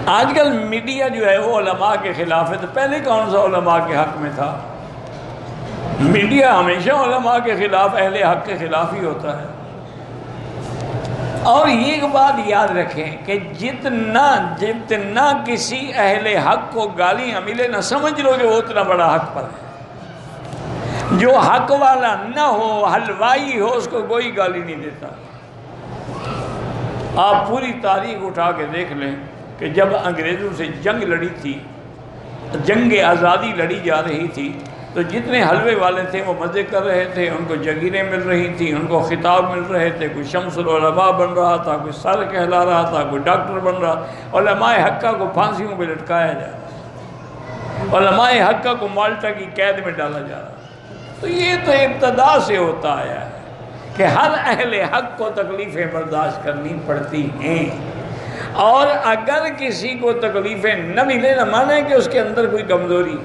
آج کل میڈیا جو ہے وہ علماء کے خلاف ہے، تو پہلے کون سا علماء کے حق میں تھا؟ میڈیا ہمیشہ علماء کے خلاف، اہل حق کے خلاف ہی ہوتا ہے۔ اور یہ بات یاد رکھیں کہ جتنا کسی اہل حق کو گالیاں ملے نہ سمجھ لو کہ وہ اتنا بڑا حق پر ہے۔ جو حق والا نہ ہو، حلوائی ہو، اس کو کوئی گالی نہیں دیتا۔ آپ پوری تاریخ اٹھا کے دیکھ لیں کہ جب انگریزوں سے جنگ لڑی تھی، جنگ آزادی لڑی جا رہی تھی، تو جتنے حلوے والے تھے وہ مزے کر رہے تھے، ان کو جگیریں مل رہی تھیں، ان کو خطاب مل رہے تھے، کوئی شمس العلماء بن رہا تھا، کوئی سر کہلا رہا تھا، کوئی ڈاکٹر بن رہا، علماء حقہ کو پھانسیوں پہ لٹکایا جا رہا، علماء حقہ کو مالٹا کی قید میں ڈالا جا رہا۔ تو یہ تو ابتدا سے ہوتا آیا ہے کہ ہر اہل حق کو تکلیفیں برداشت کرنی پڑتی ہیں، اور اگر کسی کو تکلیفیں نہ ملے نہ مانے کہ اس کے اندر کوئی کمزوری